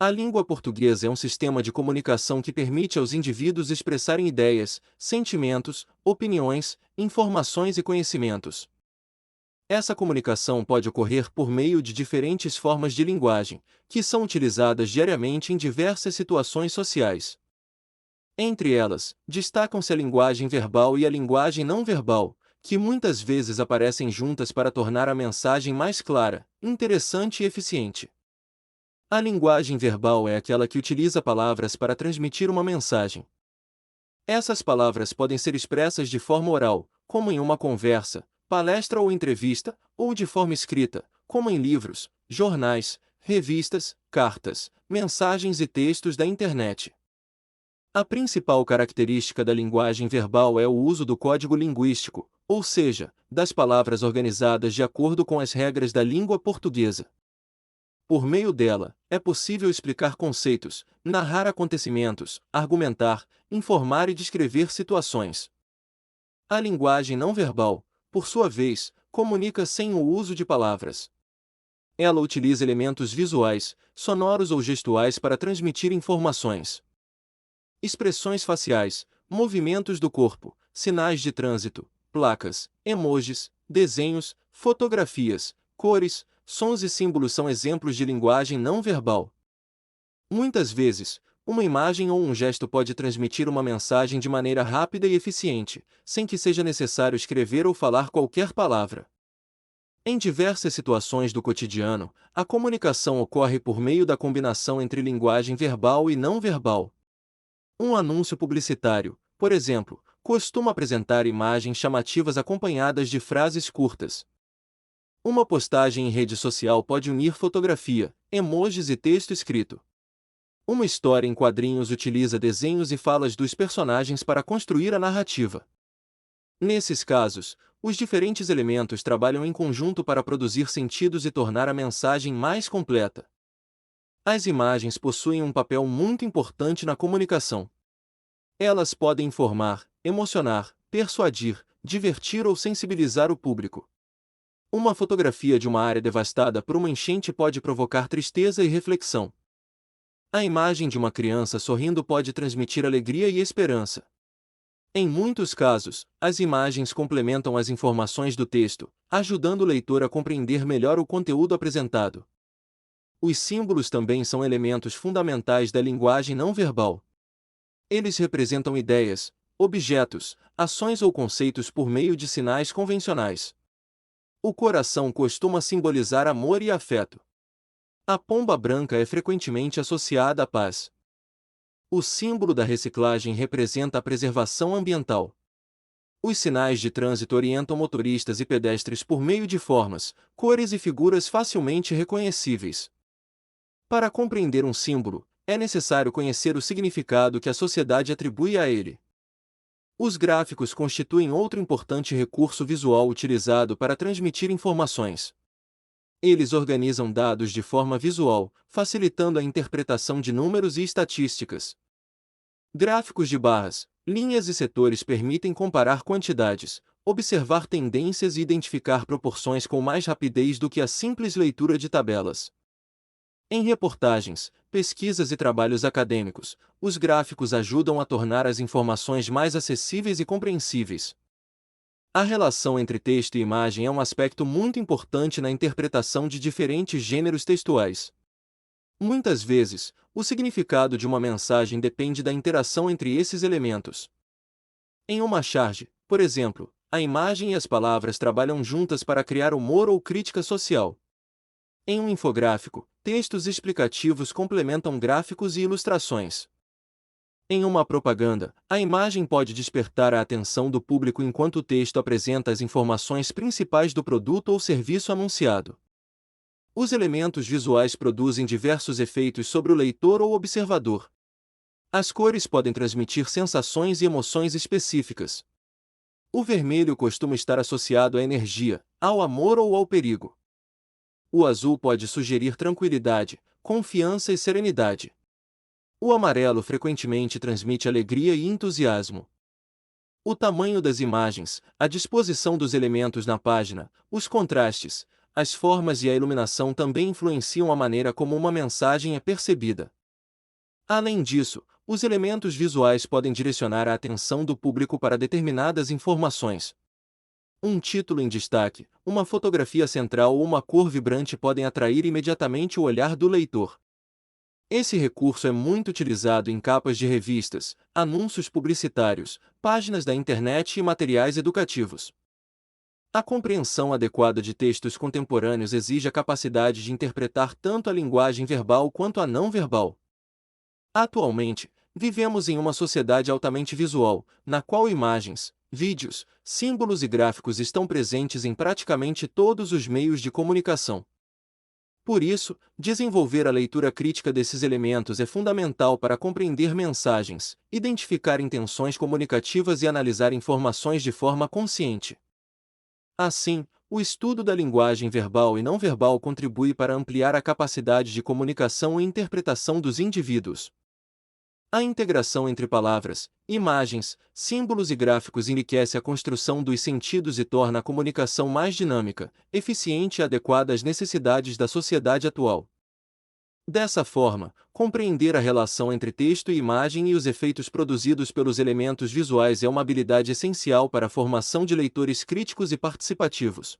A língua portuguesa é um sistema de comunicação que permite aos indivíduos expressarem ideias, sentimentos, opiniões, informações e conhecimentos. Essa comunicação pode ocorrer por meio de diferentes formas de linguagem, que são utilizadas diariamente em diversas situações sociais. Entre elas, destacam-se a linguagem verbal e a linguagem não verbal, que muitas vezes aparecem juntas para tornar a mensagem mais clara, interessante e eficiente. A linguagem verbal é aquela que utiliza palavras para transmitir uma mensagem. Essas palavras podem ser expressas de forma oral, como em uma conversa, palestra ou entrevista, ou de forma escrita, como em livros, jornais, revistas, cartas, mensagens e textos da internet. A principal característica da linguagem verbal é o uso do código linguístico, ou seja, das palavras organizadas de acordo com as regras da língua portuguesa. Por meio dela, é possível explicar conceitos, narrar acontecimentos, argumentar, informar e descrever situações. A linguagem não verbal, por sua vez, comunica sem o uso de palavras. Ela utiliza elementos visuais, sonoros ou gestuais para transmitir informações. Expressões faciais, movimentos do corpo, sinais de trânsito, placas, emojis, desenhos, fotografias, cores, sons e símbolos são exemplos de linguagem não verbal. Muitas vezes, uma imagem ou um gesto pode transmitir uma mensagem de maneira rápida e eficiente, sem que seja necessário escrever ou falar qualquer palavra. Em diversas situações do cotidiano, a comunicação ocorre por meio da combinação entre linguagem verbal e não verbal. Um anúncio publicitário, por exemplo, costuma apresentar imagens chamativas acompanhadas de frases curtas. Uma postagem em rede social pode unir fotografia, emojis e texto escrito. Uma história em quadrinhos utiliza desenhos e falas dos personagens para construir a narrativa. Nesses casos, os diferentes elementos trabalham em conjunto para produzir sentidos e tornar a mensagem mais completa. As imagens possuem um papel muito importante na comunicação. Elas podem informar, emocionar, persuadir, divertir ou sensibilizar o público. Uma fotografia de uma área devastada por uma enchente pode provocar tristeza e reflexão. A imagem de uma criança sorrindo pode transmitir alegria e esperança. Em muitos casos, as imagens complementam as informações do texto, ajudando o leitor a compreender melhor o conteúdo apresentado. Os símbolos também são elementos fundamentais da linguagem não verbal. Eles representam ideias, objetos, ações ou conceitos por meio de sinais convencionais. O coração costuma simbolizar amor e afeto. A pomba branca é frequentemente associada à paz. O símbolo da reciclagem representa a preservação ambiental. Os sinais de trânsito orientam motoristas e pedestres por meio de formas, cores e figuras facilmente reconhecíveis. Para compreender um símbolo, é necessário conhecer o significado que a sociedade atribui a ele. Os gráficos constituem outro importante recurso visual utilizado para transmitir informações. Eles organizam dados de forma visual, facilitando a interpretação de números e estatísticas. Gráficos de barras, linhas e setores permitem comparar quantidades, observar tendências e identificar proporções com mais rapidez do que a simples leitura de tabelas. Em reportagens, pesquisas e trabalhos acadêmicos, os gráficos ajudam a tornar as informações mais acessíveis e compreensíveis. A relação entre texto e imagem é um aspecto muito importante na interpretação de diferentes gêneros textuais. Muitas vezes, o significado de uma mensagem depende da interação entre esses elementos. Em uma charge, por exemplo, a imagem e as palavras trabalham juntas para criar humor ou crítica social. Em um infográfico, textos explicativos complementam gráficos e ilustrações. Em uma propaganda, a imagem pode despertar a atenção do público enquanto o texto apresenta as informações principais do produto ou serviço anunciado. Os elementos visuais produzem diversos efeitos sobre o leitor ou observador. As cores podem transmitir sensações e emoções específicas. O vermelho costuma estar associado à energia, ao amor ou ao perigo. O azul pode sugerir tranquilidade, confiança e serenidade. O amarelo frequentemente transmite alegria e entusiasmo. O tamanho das imagens, a disposição dos elementos na página, os contrastes, as formas e a iluminação também influenciam a maneira como uma mensagem é percebida. Além disso, os elementos visuais podem direcionar a atenção do público para determinadas informações. Um título em destaque, uma fotografia central ou uma cor vibrante podem atrair imediatamente o olhar do leitor. Esse recurso é muito utilizado em capas de revistas, anúncios publicitários, páginas da internet e materiais educativos. A compreensão adequada de textos contemporâneos exige a capacidade de interpretar tanto a linguagem verbal quanto a não verbal. Atualmente, vivemos em uma sociedade altamente visual, na qual imagens, vídeos, símbolos e gráficos estão presentes em praticamente todos os meios de comunicação. Por isso, desenvolver a leitura crítica desses elementos é fundamental para compreender mensagens, identificar intenções comunicativas e analisar informações de forma consciente. Assim, o estudo da linguagem verbal e não verbal contribui para ampliar a capacidade de comunicação e interpretação dos indivíduos. A integração entre palavras, imagens, símbolos e gráficos enriquece a construção dos sentidos e torna a comunicação mais dinâmica, eficiente e adequada às necessidades da sociedade atual. Dessa forma, compreender a relação entre texto e imagem e os efeitos produzidos pelos elementos visuais é uma habilidade essencial para a formação de leitores críticos e participativos.